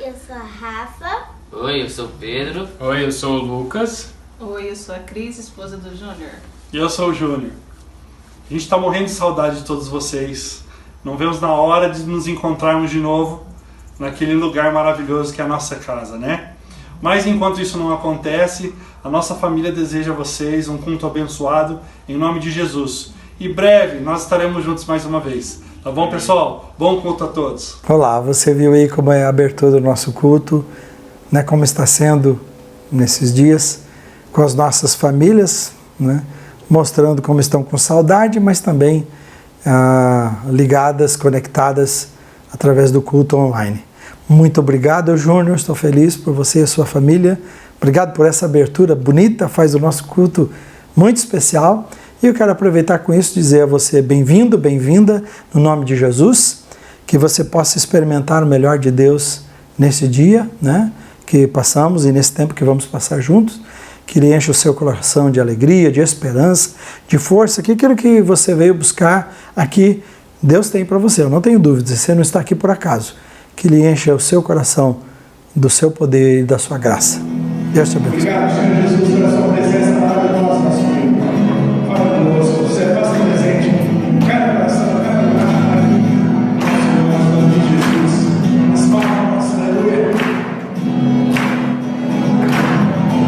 eu sou a Rafa. Oi, eu sou o Pedro. Oi, eu sou o Lucas. Oi, eu sou a Cris, esposa do Júnior. E eu sou o Júnior. A gente está morrendo de saudade de todos vocês. Não vemos na hora de nos encontrarmos de novo naquele lugar maravilhoso que é a nossa casa, né? Mas enquanto isso não acontece, a nossa família deseja a vocês um culto abençoado em nome de Jesus. E breve nós estaremos juntos mais uma vez. Tá bom, pessoal? Bom culto a todos. Olá, você viu aí como é a abertura do nosso culto, né? Como está sendo nesses dias com as nossas famílias, né? Mostrando como estão com saudade, mas também ligadas, conectadas através do culto online. Muito obrigado, Júnior, estou feliz por você e a sua família. Obrigado por essa abertura bonita, faz o nosso culto muito especial. E eu quero aproveitar com isso e dizer a você bem-vindo, bem-vinda, no nome de Jesus, que você possa experimentar o melhor de Deus nesse dia, né, que passamos e nesse tempo que vamos passar juntos, que Ele enche o seu coração de alegria, de esperança, de força, que aquilo que você veio buscar aqui, Deus tem para você, eu não tenho dúvidas, você não está aqui por acaso, que Ele enche o seu coração do seu poder e da sua graça. Deus te abençoe. Obrigado, Senhor Jesus, pela sua presença na hora do nosso filho. Fala conosco, você faça presente em cada coração, cada lugar, aqui. Em nome de Jesus. As palmas, aleluia.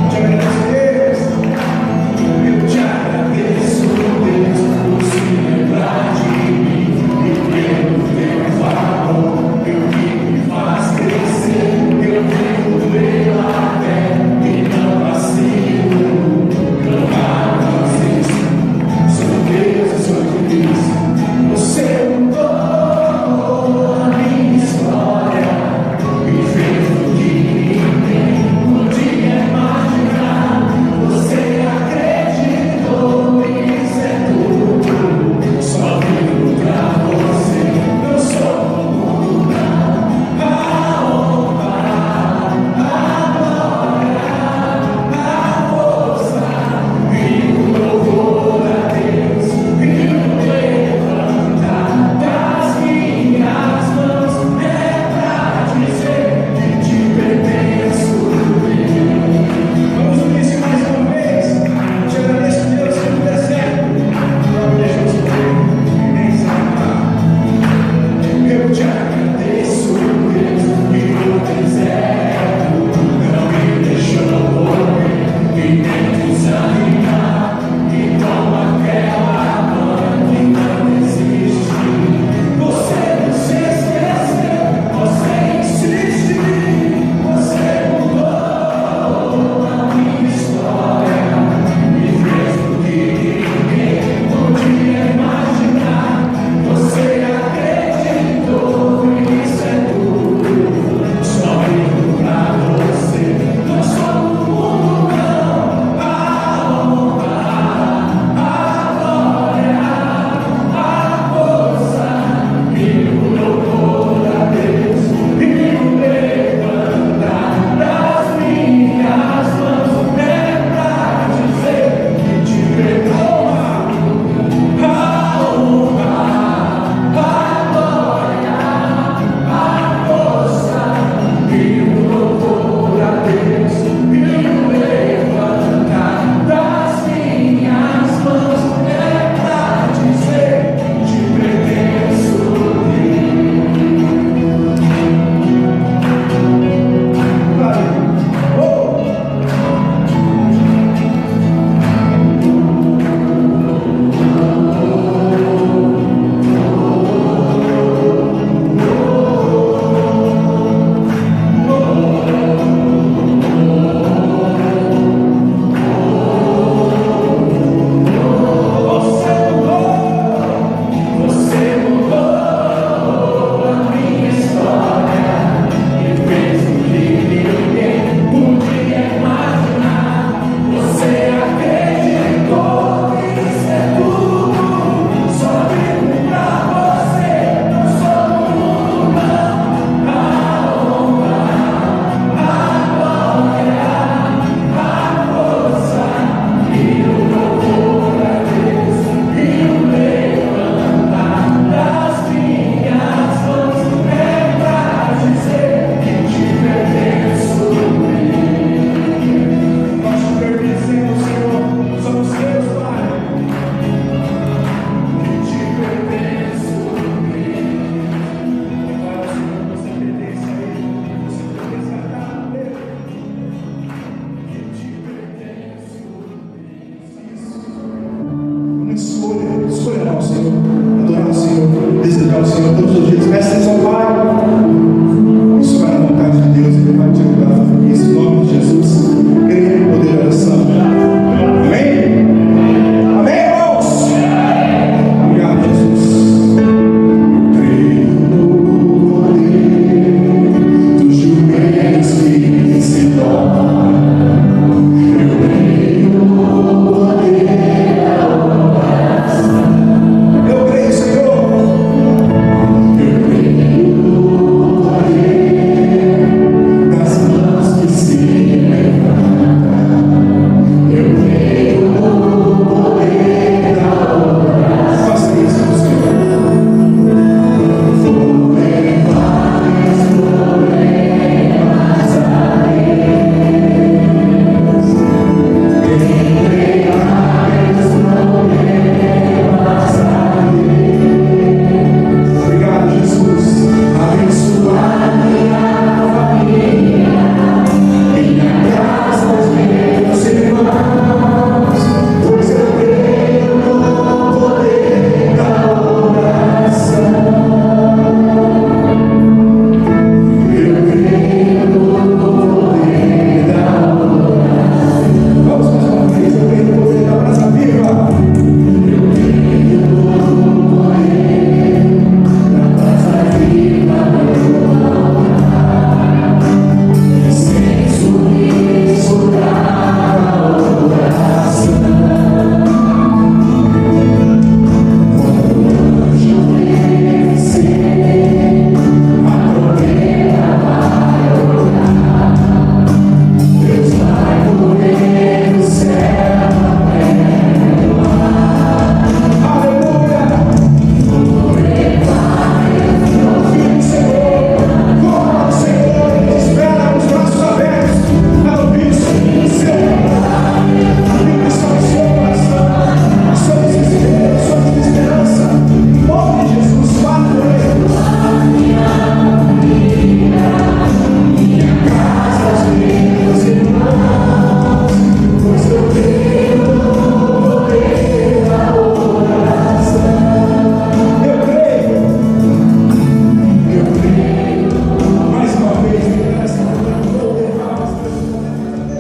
Te agradeço, Deus. Eu te agradeço, Deus, por se lembrar de mim. E pelo teu favor, eu que me faz crescer. Eu vivo pela fé e não assim.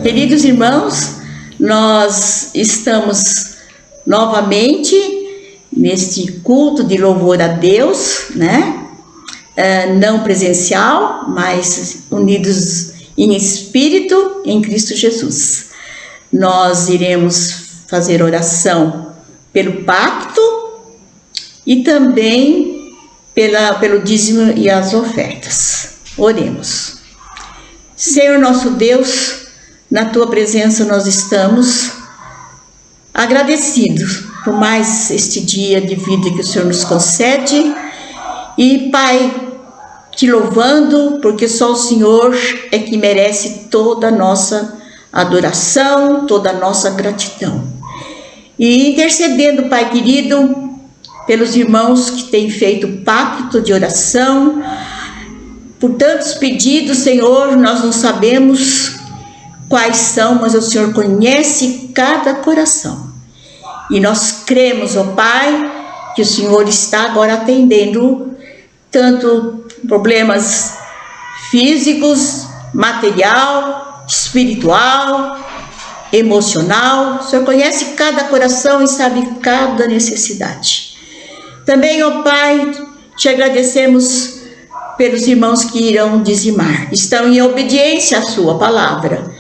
Queridos irmãos, nós estamos novamente neste culto de louvor a Deus, né? Não presencial, mas unidos em espírito em Cristo Jesus. Nós iremos fazer oração pelo pacto e também pelo dízimo e as ofertas. Oremos. Senhor nosso Deus, na Tua presença nós estamos agradecidos por mais este dia de vida que o Senhor nos concede. E, Pai, Te louvando, porque só o Senhor é que merece toda a nossa adoração, toda a nossa gratidão. E intercedendo, Pai querido, pelos irmãos que têm feito pacto de oração, por tantos pedidos, Senhor, nós não sabemos quais são, mas o Senhor conhece cada coração. E nós cremos, ó Pai, que o Senhor está agora atendendo tanto problemas físicos, material, espiritual, emocional. O Senhor conhece cada coração e sabe cada necessidade. Também, ó Pai, Te agradecemos pelos irmãos que irão dizimar, estão em obediência à Sua palavra.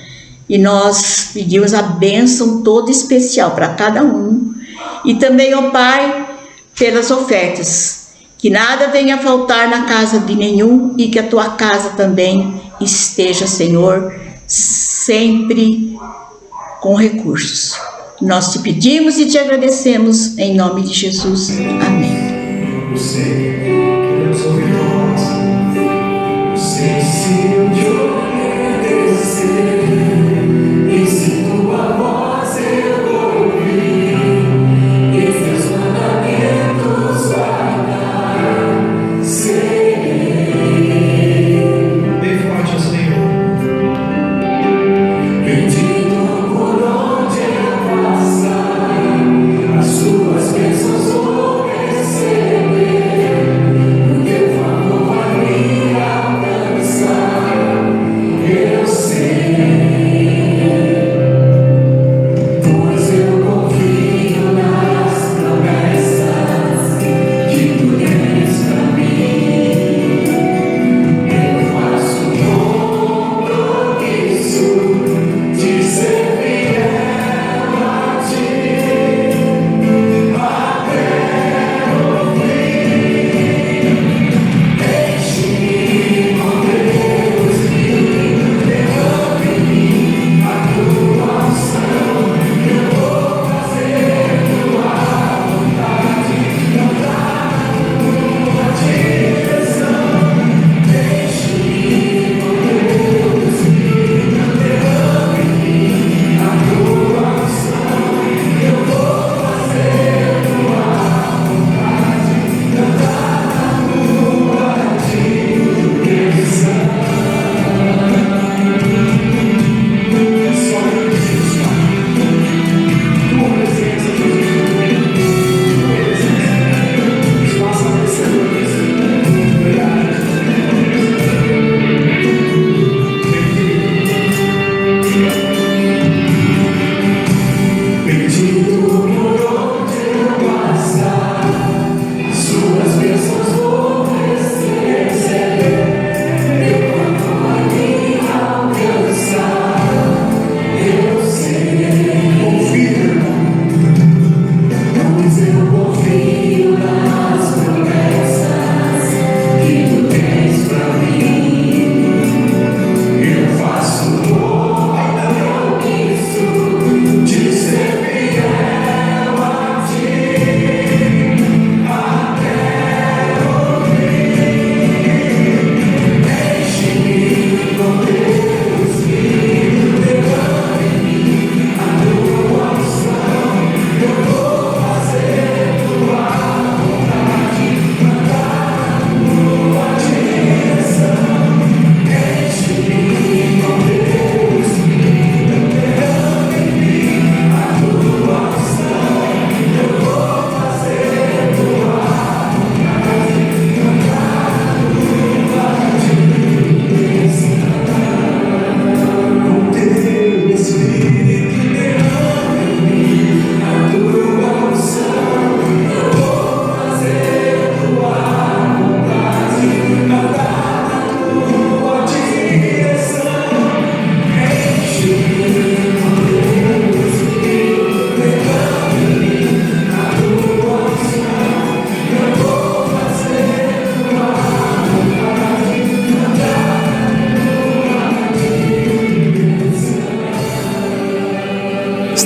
E nós pedimos a bênção toda especial para cada um. E também, ó Pai, pelas ofertas, que nada venha a faltar na casa de nenhum e que a Tua casa também esteja, Senhor, sempre com recursos. Nós Te pedimos e Te agradecemos em nome de Jesus. Amém. Queremos ouvir Tua voz. Sensível de obedecer. E se Tua voz eu ouvir, e Teus mandamentos guardar, serei bem forte, Senhor. Bendito por onde eu passar, as Suas bênçãos vou receber.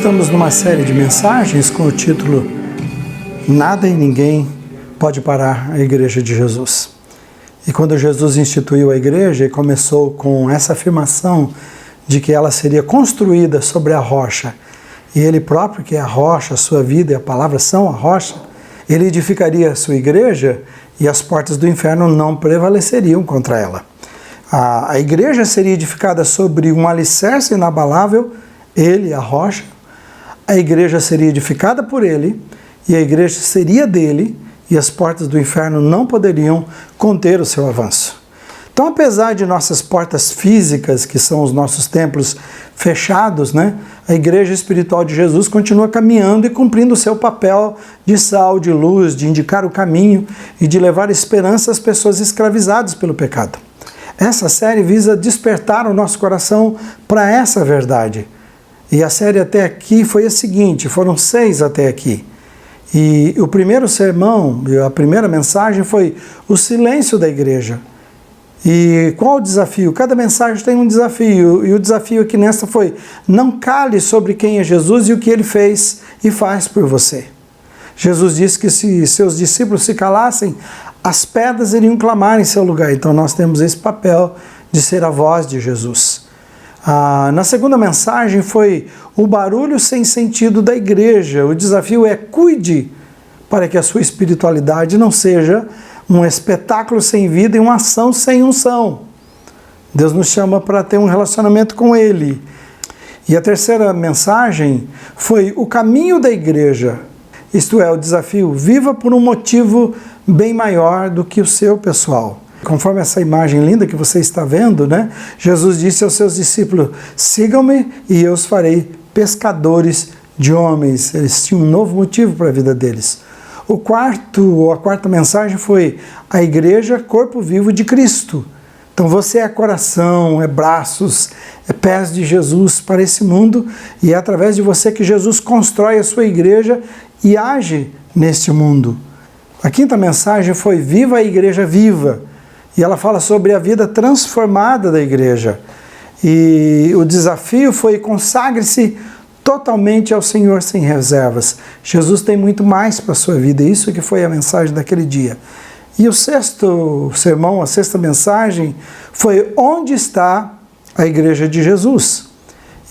estamos numa série de mensagens com o título Nada e Ninguém Pode Parar a Igreja de Jesus. E quando Jesus instituiu a igreja e começou com essa afirmação de que ela seria construída sobre a rocha, e Ele próprio, que é a rocha, a sua vida e a palavra são a rocha, Ele edificaria a sua igreja e as portas do inferno não prevaleceriam contra ela. A igreja seria edificada sobre um alicerce inabalável, Ele, a rocha. A igreja seria edificada por Ele e a igreja seria dele e as portas do inferno não poderiam conter o seu avanço. Então, apesar de nossas portas físicas, que são os nossos templos fechados, a igreja espiritual de Jesus continua caminhando e cumprindo o seu papel de sal, de luz, de indicar o caminho e de levar esperança às pessoas escravizadas pelo pecado. Essa série visa despertar o nosso coração para essa verdade. E a série até aqui foi a seguinte, foram 6 até aqui. E o primeiro sermão, a primeira mensagem foi o silêncio da igreja. E qual o desafio? Cada mensagem tem um desafio, e o desafio aqui nesta foi: não cale sobre quem é Jesus e o que Ele fez e faz por você. Jesus disse que se seus discípulos se calassem, as pedras iriam clamar em seu lugar. Então nós temos esse papel de ser a voz de Jesus. Na segunda mensagem foi o barulho sem sentido da igreja. O desafio é: cuide para que a sua espiritualidade não seja um espetáculo sem vida e uma ação sem unção. Deus nos chama para ter um relacionamento com Ele. E a terceira mensagem foi o caminho da igreja. Isto é, o desafio: viva por um motivo bem maior do que o seu pessoal. Conforme essa imagem linda que você está vendo, Jesus disse aos seus discípulos: sigam-me e eu os farei pescadores de homens. Eles tinham um novo motivo para a vida deles. A quarta mensagem foi a igreja, corpo vivo de Cristo. Então você é coração, é braços, é pés de Jesus para esse mundo, e é através de você que Jesus constrói a sua igreja e age neste mundo. A quinta mensagem foi Viva a Igreja Viva. E ela fala sobre a vida transformada da igreja. E o desafio foi: consagre-se totalmente ao Senhor sem reservas. Jesus tem muito mais para a sua vida. Isso que foi a mensagem daquele dia. E o sexto sermão, a sexta mensagem, foi: onde está a igreja de Jesus?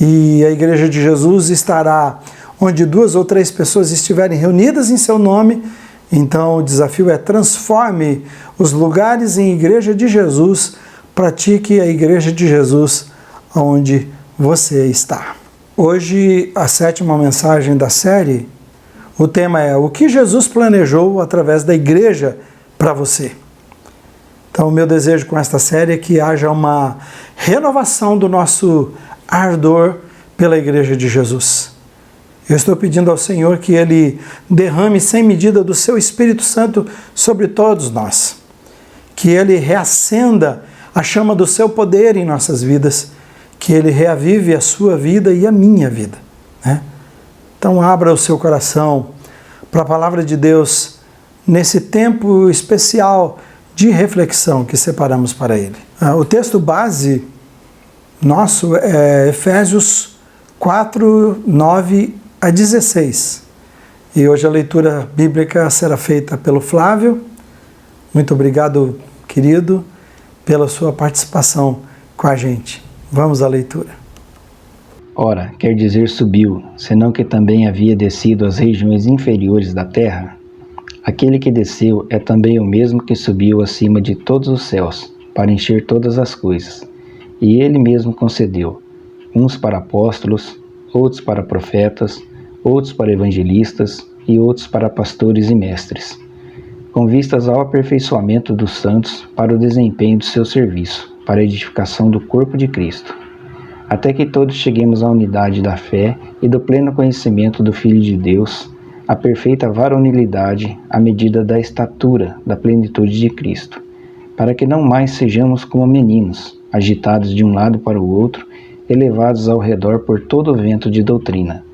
E a igreja de Jesus estará onde 2 ou 3 pessoas estiverem reunidas em seu nome. Então o desafio é: transforme os lugares em igreja de Jesus, pratique a igreja de Jesus onde você está. Hoje, a 7ª mensagem da série, o tema é: o que Jesus planejou através da igreja para você. Então o meu desejo com esta série é que haja uma renovação do nosso ardor pela igreja de Jesus. Eu estou pedindo ao Senhor que Ele derrame sem medida do seu Espírito Santo sobre todos nós. Que Ele reacenda a chama do seu poder em nossas vidas. Que Ele reavive a sua vida e a minha vida. Então abra o seu coração para a palavra de Deus nesse tempo especial de reflexão que separamos para Ele. O texto base nosso é Efésios 4, 9 a 16. E hoje a leitura bíblica será feita pelo Flávio. Muito obrigado, querido, pela sua participação com a gente. Vamos à leitura. Ora, quer dizer subiu, senão que também havia descido às regiões inferiores da terra? Aquele que desceu é também o mesmo que subiu acima de todos os céus, para encher todas as coisas. E ele mesmo concedeu, uns para apóstolos, outros para profetas, outros para evangelistas e outros para pastores e mestres, com vistas ao aperfeiçoamento dos santos para o desempenho do seu serviço, para a edificação do corpo de Cristo, até que todos cheguemos à unidade da fé e do pleno conhecimento do Filho de Deus, à perfeita varonilidade, à medida da estatura da plenitude de Cristo, para que não mais sejamos como meninos, agitados de um lado para o outro, elevados ao redor por todo o vento de doutrina,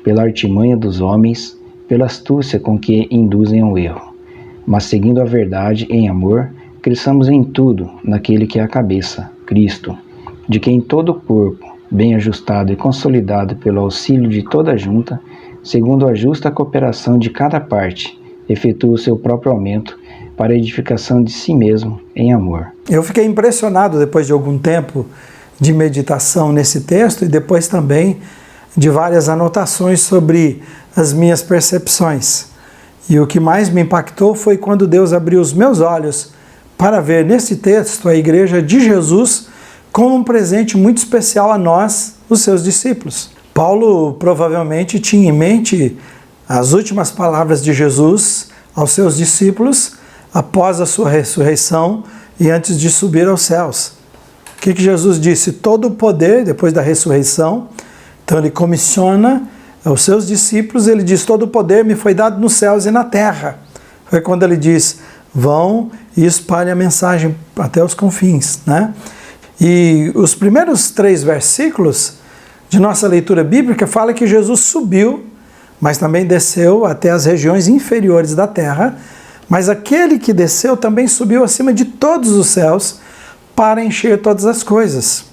pela artimanha dos homens, pela astúcia com que induzem ao erro, mas seguindo a verdade em amor, cresçamos em tudo naquele que é a cabeça, Cristo, de quem todo o corpo, bem ajustado e consolidado pelo auxílio de toda a junta, segundo a justa cooperação de cada parte, efetua o seu próprio aumento para a edificação de si mesmo em amor. Eu fiquei impressionado depois de algum tempo de meditação nesse texto e depois também de várias anotações sobre as minhas percepções. E o que mais me impactou foi quando Deus abriu os meus olhos para ver nesse texto a igreja de Jesus como um presente muito especial a nós, os seus discípulos. Paulo provavelmente tinha em mente as últimas palavras de Jesus aos seus discípulos após a sua ressurreição e antes de subir aos céus. O que Jesus disse? Todo o poder, depois da ressurreição, então ele comissiona aos seus discípulos, ele diz, todo o poder me foi dado nos céus e na terra. Foi quando ele diz, vão e espalhem a mensagem até os confins, né? E os primeiros 3 versículos de nossa leitura bíblica fala que Jesus subiu, mas também desceu até as regiões inferiores da terra, mas aquele que desceu também subiu acima de todos os céus para encher todas as coisas.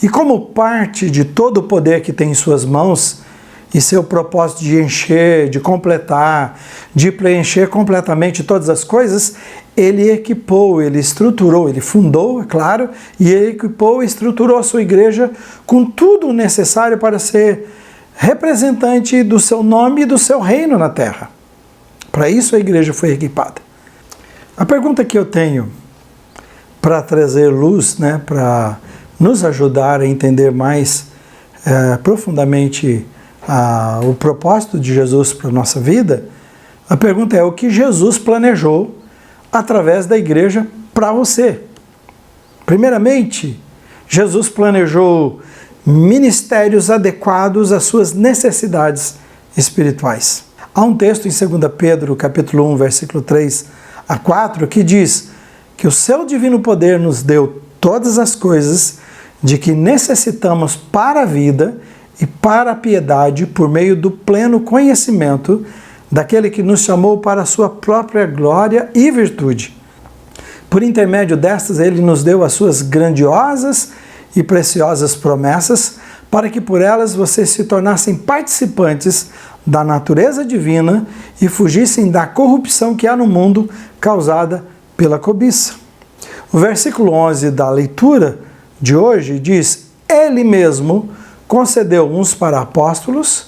E como parte de todo o poder que tem em suas mãos e seu propósito de encher, de completar, de preencher completamente todas as coisas, ele equipou, ele estruturou, ele fundou, é claro, e ele equipou e estruturou a sua igreja com tudo o necessário para ser representante do seu nome e do seu reino na terra. Para isso a igreja foi equipada. A pergunta que eu tenho para trazer luz, né, para nos ajudar a entender mais profundamente o propósito de Jesus para a nossa vida, a pergunta é o que Jesus planejou através da igreja para você. Primeiramente, Jesus planejou ministérios adequados às suas necessidades espirituais. Há um texto em 2 Pedro, capítulo 1, versículo 3 a 4, que diz que o seu divino poder nos deu todas as coisas de que necessitamos para a vida e para a piedade por meio do pleno conhecimento daquele que nos chamou para a sua própria glória e virtude. Por intermédio destas, ele nos deu as suas grandiosas e preciosas promessas, para que por elas vocês se tornassem participantes da natureza divina e fugissem da corrupção que há no mundo causada pela cobiça. O versículo 11 da leitura de hoje diz: Ele mesmo concedeu uns para apóstolos,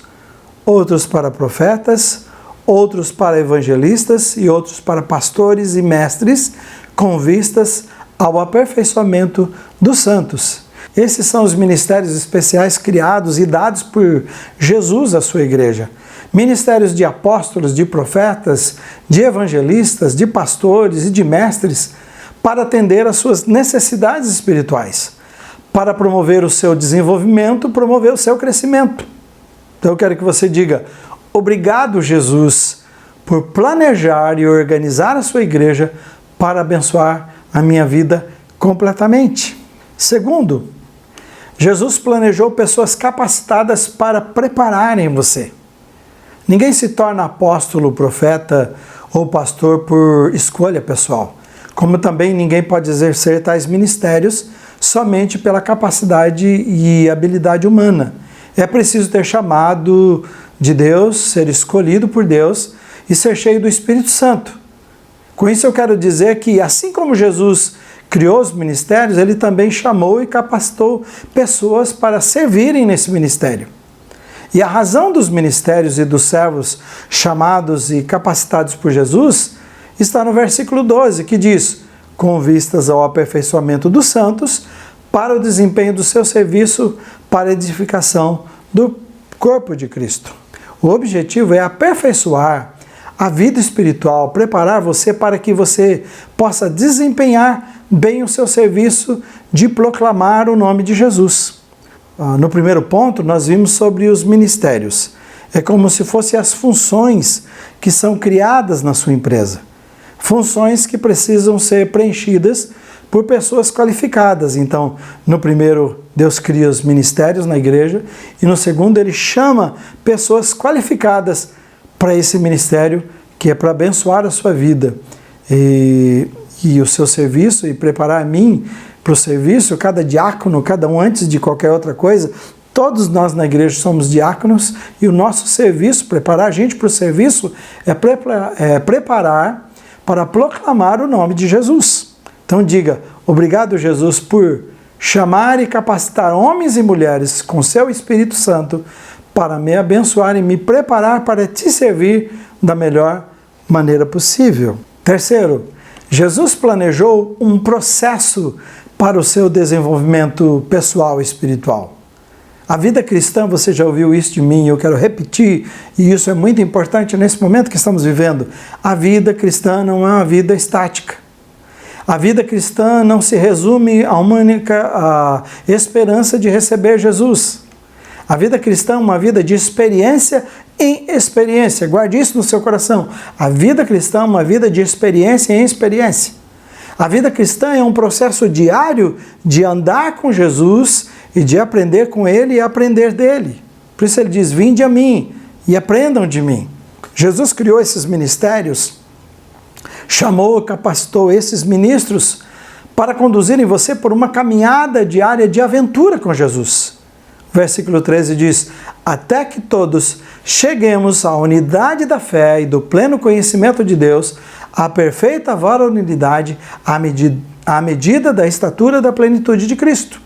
outros para profetas, outros para evangelistas e outros para pastores e mestres, com vistas ao aperfeiçoamento dos santos. Esses são os ministérios especiais criados e dados por Jesus à sua igreja. Ministérios de apóstolos, de profetas, de evangelistas, de pastores e de mestres, para atender às suas necessidades espirituais, para promover o seu desenvolvimento, promover o seu crescimento. Então eu quero que você diga: obrigado, Jesus, por planejar e organizar a sua igreja para abençoar a minha vida completamente. Segundo, Jesus planejou pessoas capacitadas para prepararem você. Ninguém se torna apóstolo, profeta ou pastor por escolha pessoal, como também ninguém pode exercer tais ministérios somente pela capacidade e habilidade humana. É preciso ter chamado de Deus, ser escolhido por Deus e ser cheio do Espírito Santo. Com isso eu quero dizer que, assim como Jesus criou os ministérios, ele também chamou e capacitou pessoas para servirem nesse ministério. E a razão dos ministérios e dos servos chamados e capacitados por Jesus está no versículo 12, que diz: com vistas ao aperfeiçoamento dos santos, para o desempenho do seu serviço, para a edificação do corpo de Cristo. O objetivo é aperfeiçoar a vida espiritual, preparar você para que você possa desempenhar bem o seu serviço de proclamar o nome de Jesus. No primeiro ponto, nós vimos sobre os ministérios. É como se fossem as funções que são criadas na sua empresa. Funções que precisam ser preenchidas por pessoas qualificadas. Então, no primeiro, Deus cria os ministérios na igreja, e no segundo, ele chama pessoas qualificadas para esse ministério, que é para abençoar a sua vida e o seu serviço, e preparar a mim para o serviço, cada diácono, cada um antes de qualquer outra coisa, todos nós na igreja somos diáconos e o nosso serviço, preparar a gente para o serviço, é preparar para proclamar o nome de Jesus. Então diga, obrigado Jesus por chamar e capacitar homens e mulheres com seu Espírito Santo para me abençoar e me preparar para te servir da melhor maneira possível. Terceiro, Jesus planejou um processo para o seu desenvolvimento pessoal e espiritual. A vida cristã, você já ouviu isso de mim, eu quero repetir, e isso é muito importante nesse momento que estamos vivendo. A vida cristã não é uma vida estática. A vida cristã não se resume a uma única esperança de receber Jesus. A vida cristã é uma vida de experiência em experiência. Guarde isso no seu coração. A vida cristã é uma vida de experiência em experiência. A vida cristã é um processo diário de andar com Jesus e de aprender com Ele e aprender dele. Por isso ele diz, vinde a mim e aprendam de mim. Jesus criou esses ministérios, chamou e capacitou esses ministros para conduzirem você por uma caminhada diária de aventura com Jesus. Versículo 13 diz, até que todos cheguemos à unidade da fé e do pleno conhecimento de Deus, à perfeita varonilidade, à medida da estatura da plenitude de Cristo.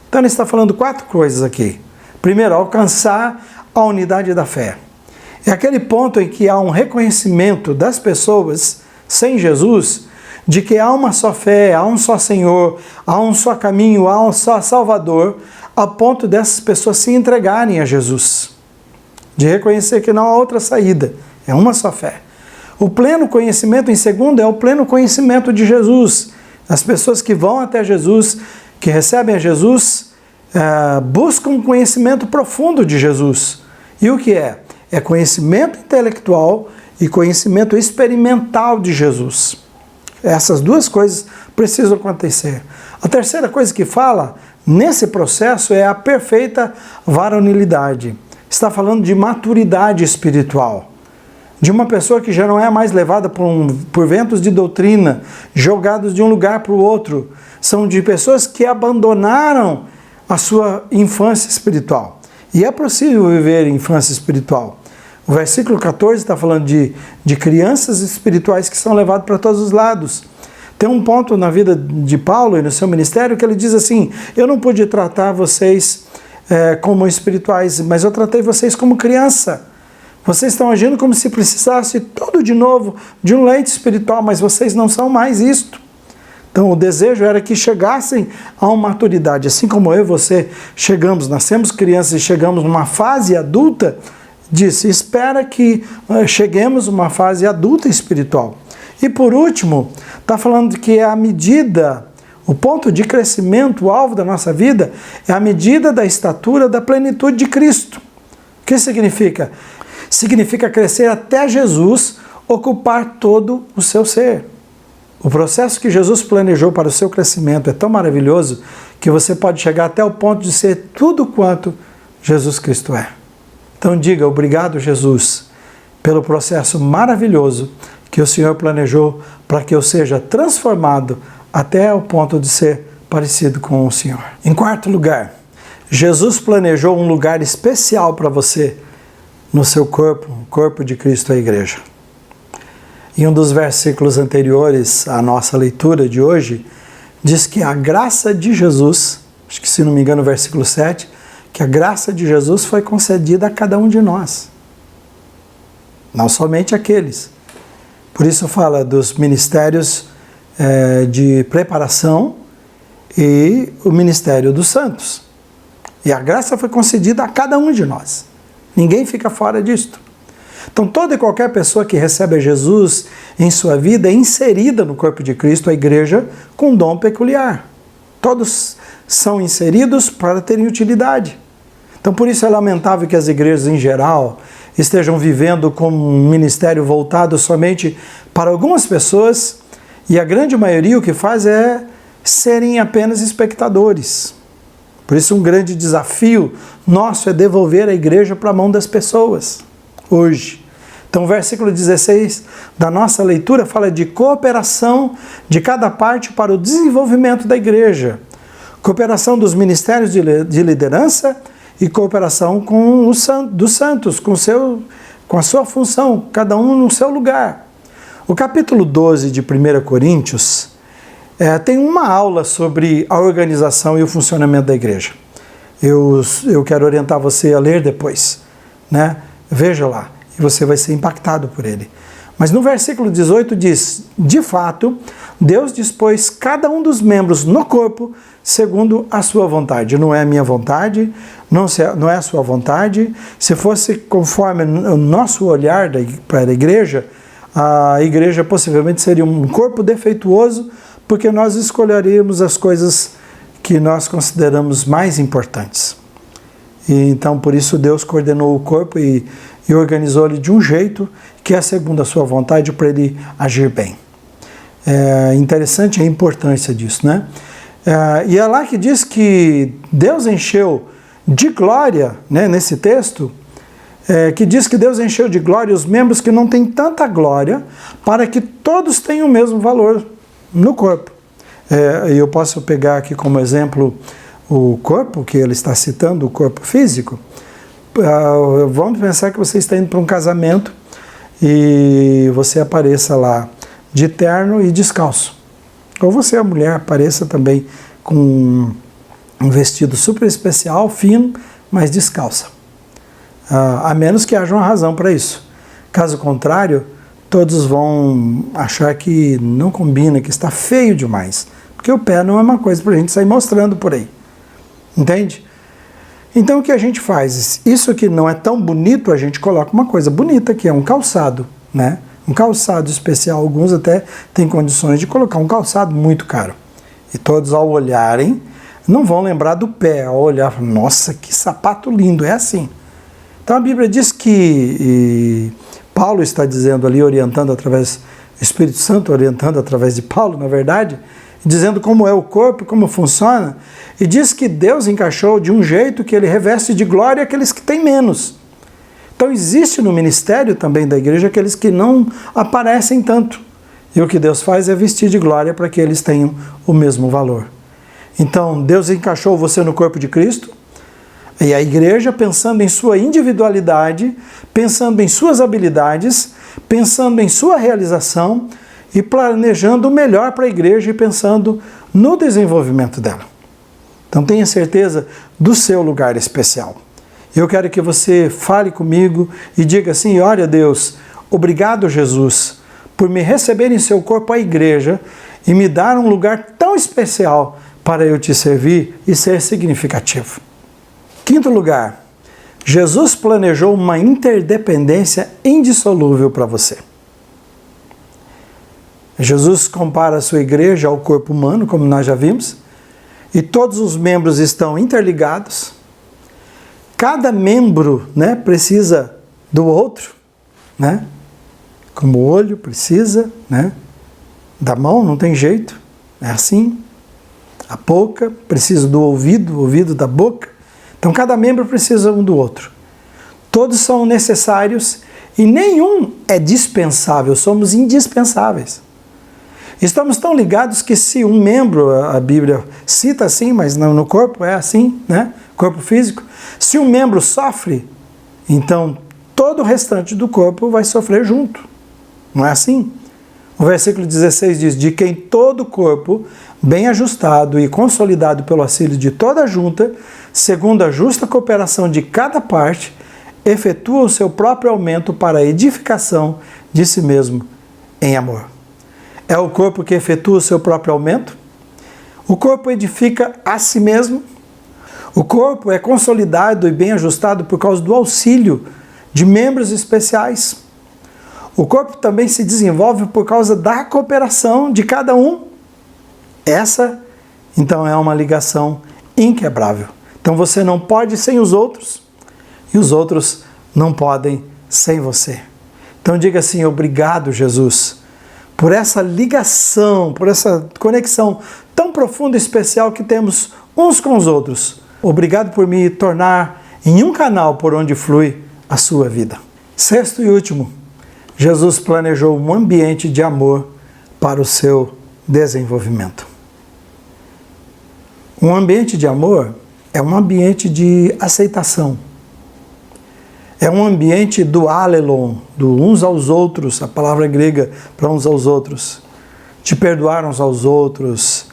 Então ele está falando 4 coisas aqui. Primeiro, alcançar a unidade da fé. É aquele ponto em que há um reconhecimento das pessoas sem Jesus, de que há uma só fé, há um só Senhor, há um só caminho, há um só Salvador, a ponto dessas pessoas se entregarem a Jesus. De reconhecer que não há outra saída, é uma só fé. O pleno conhecimento, em segundo, é o pleno conhecimento de Jesus. As pessoas que vão até Jesus, que recebem a Jesus, buscam um conhecimento profundo de Jesus. E o que é? É conhecimento intelectual e conhecimento experimental de Jesus. Essas 2 coisas precisam acontecer. A terceira coisa que fala nesse processo é a perfeita varonilidade. Está falando de maturidade espiritual. De uma pessoa que já não é mais levada por ventos de doutrina, jogados de um lugar para o outro. São de pessoas que abandonaram a sua infância espiritual. E é possível viver infância espiritual. O versículo 14 está falando de crianças espirituais que são levadas para todos os lados. Tem um ponto na vida de Paulo e no seu ministério que ele diz assim, eu não pude tratar vocês como espirituais, mas eu tratei vocês como criança. Vocês estão agindo como se precisasse tudo de novo de um leite espiritual, mas vocês não são mais isto. Então o desejo era que chegassem a uma maturidade, assim como eu e você chegamos, nascemos crianças e chegamos numa fase adulta, disse, espera que cheguemos a uma fase adulta espiritual. E por último, está falando que é a medida, o ponto de crescimento, o alvo da nossa vida, é a medida da estatura da plenitude de Cristo. O que significa? Significa crescer até Jesus ocupar todo o seu ser. O processo que Jesus planejou para o seu crescimento é tão maravilhoso que você pode chegar até o ponto de ser tudo quanto Jesus Cristo é. Então diga, obrigado Jesus, pelo processo maravilhoso que o Senhor planejou para que eu seja transformado até o ponto de ser parecido com o Senhor. Em quarto lugar, Jesus planejou um lugar especial para você no seu corpo, o corpo de Cristo, a igreja. Em um dos versículos anteriores à nossa leitura de hoje, diz que a graça de Jesus, acho que se não me engano o versículo 7, que a graça de Jesus foi concedida a cada um de nós. Não somente aqueles. Por isso fala dos ministérios de preparação e o ministério dos santos. E a graça foi concedida a cada um de nós. Ninguém fica fora disto. Então toda e qualquer pessoa que recebe a Jesus em sua vida é inserida no corpo de Cristo, a igreja, com um dom peculiar. Todos são inseridos para terem utilidade. Então por isso é lamentável que as igrejas em geral estejam vivendo como um ministério voltado somente para algumas pessoas e a grande maioria o que faz é serem apenas espectadores. Por isso um grande desafio nosso é devolver a igreja para a mão das pessoas, hoje. Então o versículo 16 da nossa leitura fala de cooperação de cada parte para o desenvolvimento da igreja. Cooperação dos ministérios de liderança e cooperação com dos santos, com a sua função, cada um no seu lugar. O capítulo 12 de 1 Coríntios tem uma aula sobre a organização e o funcionamento da igreja. Eu quero orientar você a ler depois, né? Veja lá, e você vai ser impactado por ele. Mas no versículo 18 diz: de fato, Deus dispôs cada um dos membros no corpo segundo a sua vontade. Não é a minha vontade, não é a sua vontade. Se fosse conforme o nosso olhar para a igreja possivelmente seria um corpo defeituoso, porque nós escolheríamos as coisas que nós consideramos mais importantes. E então, por isso, Deus coordenou o corpo e organizou ele de um jeito que é segundo a sua vontade para ele agir bem. É interessante a importância disso, né? E é lá que diz que Deus encheu de glória, né, nesse texto, que diz que Deus encheu de glória os membros que não têm tanta glória, para que todos tenham o mesmo valor no corpo. Eu posso pegar aqui como exemplo o corpo, que ele está citando, o corpo físico. Vamos pensar que você está indo para um casamento e você apareça lá de terno e descalço. Ou você, a mulher, apareça também com um vestido super especial, fino, mas descalça. A menos que haja uma razão para isso. Caso contrário, todos vão achar que não combina, que está feio demais. Porque o pé não é uma coisa para a gente sair mostrando por aí. Entende? Então o que a gente faz? Isso que não é tão bonito, a gente coloca uma coisa bonita, que é um calçado, né? Um calçado especial. Alguns até têm condições de colocar um calçado muito caro. E todos, ao olharem, não vão lembrar do pé. Ao olhar, nossa, que sapato lindo, é assim. Então a Bíblia diz que Paulo está dizendo ali, orientando através do Espírito Santo, orientando através de Paulo, na verdade, dizendo como é o corpo, como funciona, e diz que Deus encaixou de um jeito que ele reveste de glória aqueles que têm menos. Então existe no ministério também da igreja aqueles que não aparecem tanto. E o que Deus faz é vestir de glória para que eles tenham o mesmo valor. Então Deus encaixou você no corpo de Cristo, e a igreja, pensando em sua individualidade, pensando em suas habilidades, pensando em sua realização e planejando o melhor para a igreja e pensando no desenvolvimento dela. Então tenha certeza do seu lugar especial. Eu quero que você fale comigo e diga assim: olha, Deus, obrigado, Jesus, por me receber em seu corpo, a igreja, e me dar um lugar tão especial para eu te servir e ser significativo. Quinto lugar, Jesus planejou uma interdependência indissolúvel para você. Jesus compara a sua igreja ao corpo humano, como nós já vimos, e todos os membros estão interligados. Cada membro, né, precisa do outro, né? Como o olho precisa, né, da mão, não tem jeito, é assim. A boca precisa do ouvido, o ouvido da boca. Então cada membro precisa um do outro. Todos são necessários e nenhum é dispensável, somos indispensáveis. Estamos tão ligados que se um membro, a Bíblia cita assim, mas não no corpo é assim, né? Corpo físico. Se um membro sofre, então todo o restante do corpo vai sofrer junto. Não é assim? O versículo 16 diz: de quem todo o corpo, bem ajustado e consolidado pelo auxílio de toda a junta, segundo a justa cooperação de cada parte, efetua o seu próprio aumento para a edificação de si mesmo em amor. É o corpo que efetua o seu próprio aumento. O corpo edifica a si mesmo. O corpo é consolidado e bem ajustado por causa do auxílio de membros especiais. O corpo também se desenvolve por causa da cooperação de cada um. Essa, então, é uma ligação inquebrável. Então você não pode sem os outros e os outros não podem sem você. Então diga assim: obrigado, Jesus, por essa ligação, por essa conexão tão profunda e especial que temos uns com os outros. Obrigado por me tornar em um canal por onde flui a sua vida. Sexto e último, Jesus planejou um ambiente de amor para o seu desenvolvimento. Um ambiente de amor é um ambiente de aceitação. É um ambiente do allelon, do uns aos outros, a palavra grega para uns aos outros, de perdoar uns aos outros,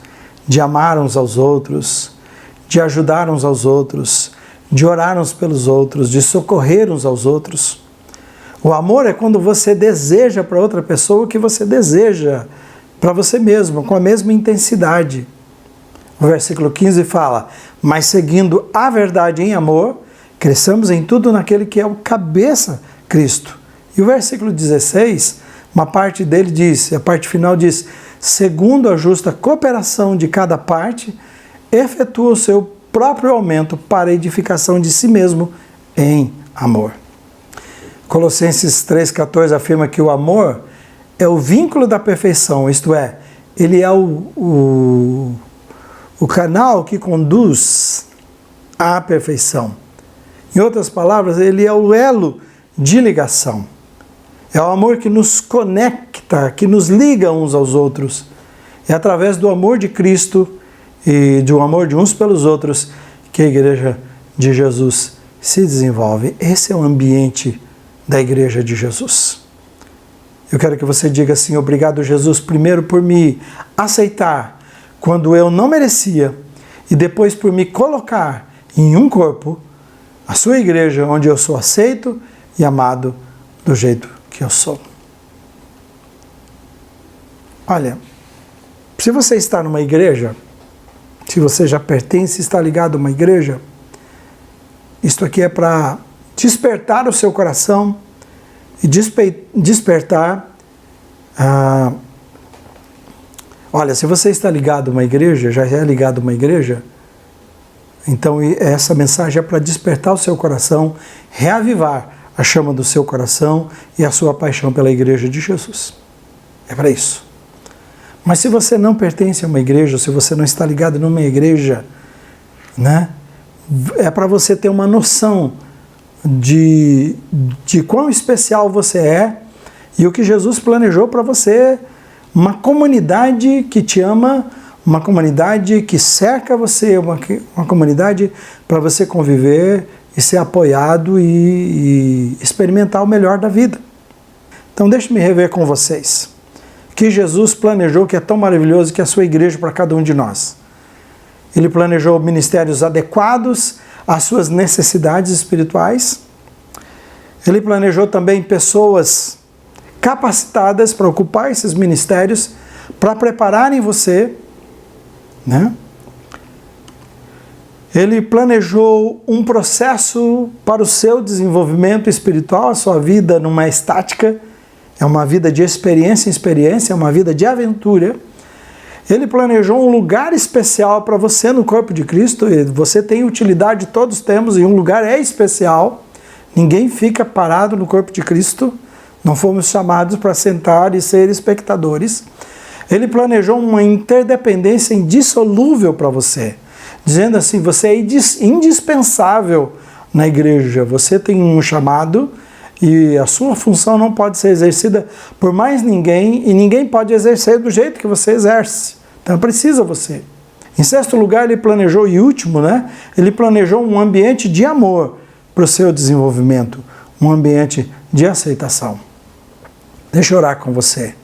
de amar uns aos outros, de ajudar uns aos outros, de orar uns pelos outros, de socorrer uns aos outros. O amor é quando você deseja para outra pessoa o que você deseja para você mesmo, com a mesma intensidade. O versículo 15 fala: mas seguindo a verdade em amor, cresçamos em tudo naquele que é o cabeça, Cristo. E o versículo 16, uma parte dele diz, a parte final diz: segundo a justa cooperação de cada parte, efetua o seu próprio aumento para a edificação de si mesmo em amor. Colossenses 3,14 afirma que o amor é o vínculo da perfeição, isto é, ele é o canal que conduz à perfeição. Em outras palavras, ele é o elo de ligação. É o amor que nos conecta, que nos liga uns aos outros. É através do amor de Cristo e do amor de uns pelos outros que a Igreja de Jesus se desenvolve. Esse é o ambiente da Igreja de Jesus. Eu quero que você diga assim: obrigado, Jesus, primeiro por me aceitar quando eu não merecia, e depois por me colocar em um corpo, a sua igreja, onde eu sou aceito e amado do jeito que eu sou. Olha, se você está numa igreja, se você já pertence, está ligado a uma igreja, isto aqui é para despertar o seu coração e despertar. Olha, se você está ligado a uma igreja, já é ligado a uma igreja, então essa mensagem é para despertar o seu coração, reavivar a chama do seu coração e a sua paixão pela Igreja de Jesus. É para isso. Mas se você não pertence a uma igreja, se você não está ligado numa igreja, né, é para você ter uma noção de quão especial você é e o que Jesus planejou para você, uma comunidade que te ama, uma comunidade que cerca você, uma comunidade para você conviver e ser apoiado e experimentar o melhor da vida. Então deixe-me rever com vocês que Jesus planejou, que é tão maravilhoso, que é a sua igreja para cada um de nós. Ele planejou ministérios adequados às suas necessidades espirituais. Ele planejou também pessoas capacitadas para ocupar esses ministérios, para prepararem você, né? Ele planejou um processo para o seu desenvolvimento espiritual, a sua vida não é estática, é uma vida de experiência em experiência, é uma vida de aventura. Ele planejou um lugar especial para você no corpo de Cristo. Você tem utilidade, todos temos, e um lugar é especial. Ninguém fica parado no corpo de Cristo. Não fomos chamados para sentar e ser espectadores. Ele planejou uma interdependência indissolúvel para você, dizendo assim: você é indispensável na igreja. Você tem um chamado e a sua função não pode ser exercida por mais ninguém, e ninguém pode exercer do jeito que você exerce. Então precisa você. Em sexto lugar, ele planejou, e último, né? Ele planejou um ambiente de amor para o seu desenvolvimento, um ambiente de aceitação. Deixa eu orar com você.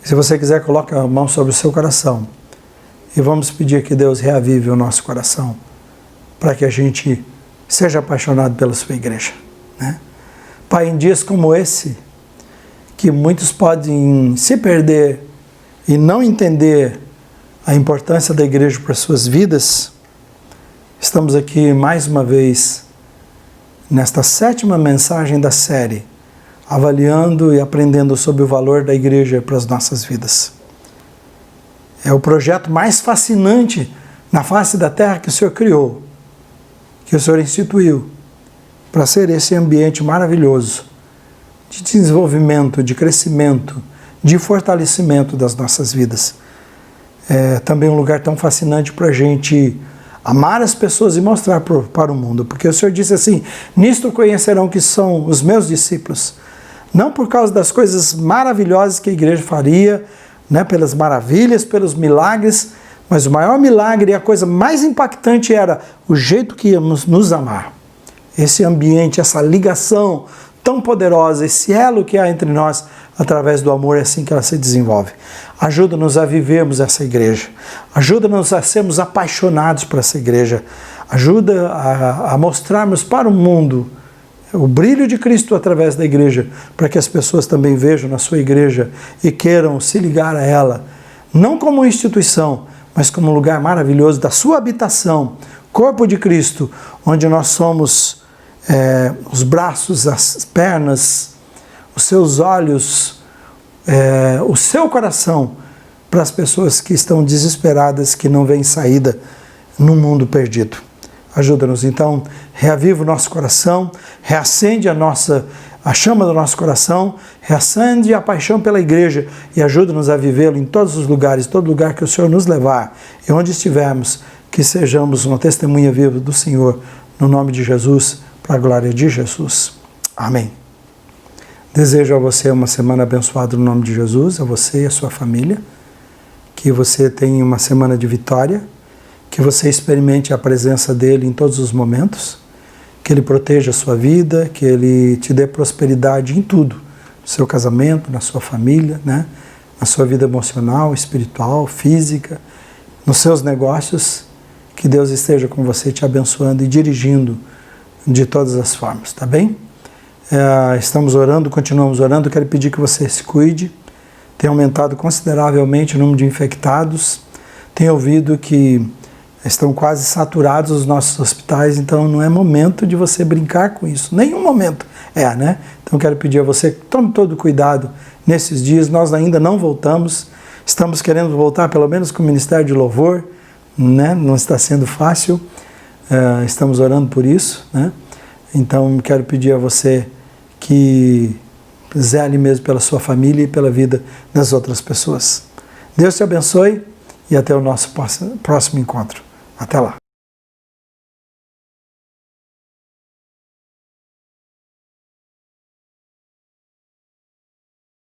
Se você quiser, coloque a mão sobre o seu coração e vamos pedir que Deus reavive o nosso coração para que a gente seja apaixonado pela sua igreja, né? Pai, em dias como esse, que muitos podem se perder e não entender a importância da igreja para suas vidas, estamos aqui mais uma vez nesta 7ª mensagem da série, avaliando e aprendendo sobre o valor da igreja para as nossas vidas. É o projeto mais fascinante na face da terra que o Senhor criou, que o Senhor instituiu, para ser esse ambiente maravilhoso de desenvolvimento, de crescimento, de fortalecimento das nossas vidas. É também um lugar tão fascinante para a gente amar as pessoas e mostrar para o mundo, porque o Senhor disse assim: nisto conhecerão que são os meus discípulos, Não por causa das coisas maravilhosas que a igreja faria, né, pelas maravilhas, pelos milagres, mas o maior milagre e a coisa mais impactante era o jeito que íamos nos amar. Esse ambiente, essa ligação tão poderosa, esse elo que há entre nós através do amor, é assim que ela se desenvolve. Ajuda-nos a vivermos essa igreja. Ajuda-nos a sermos apaixonados por essa igreja. Ajuda a mostrarmos para o mundo o brilho de Cristo através da igreja, para que as pessoas também vejam na sua igreja e queiram se ligar a ela, não como instituição, mas como um lugar maravilhoso da sua habitação, corpo de Cristo, onde nós somos os braços, as pernas, os seus olhos, o seu coração, para as pessoas que estão desesperadas, que não veem saída num mundo perdido. Ajuda-nos então, reaviva o nosso coração, reacende a chama do nosso coração, reacende a paixão pela igreja e ajuda-nos a vivê-lo em todos os lugares, todo lugar que o Senhor nos levar e onde estivermos, que sejamos uma testemunha viva do Senhor, no nome de Jesus, para a glória de Jesus. Amém. Desejo a você uma semana abençoada no nome de Jesus, a você e a sua família, que você tenha uma semana de vitória, que você experimente a presença dele em todos os momentos, que ele proteja a sua vida, que ele te dê prosperidade em tudo, no seu casamento, na sua família, né? Na sua vida emocional, espiritual, física, nos seus negócios, que Deus esteja com você te abençoando e dirigindo de todas as formas, tá bem? Estamos orando, continuamos orando, quero pedir que você se cuide, tem aumentado consideravelmente o número de infectados, tenho ouvido que estão quase saturados os nossos hospitais, então não é momento de você brincar com isso. Nenhum momento né? Então quero pedir a você que tome todo cuidado nesses dias. Nós ainda não voltamos, estamos querendo voltar pelo menos com o Ministério de Louvor, né? Não está sendo fácil, estamos orando por isso, né? Então quero pedir a você que zele mesmo pela sua família e pela vida das outras pessoas. Deus te abençoe e até o nosso próximo encontro. Até lá.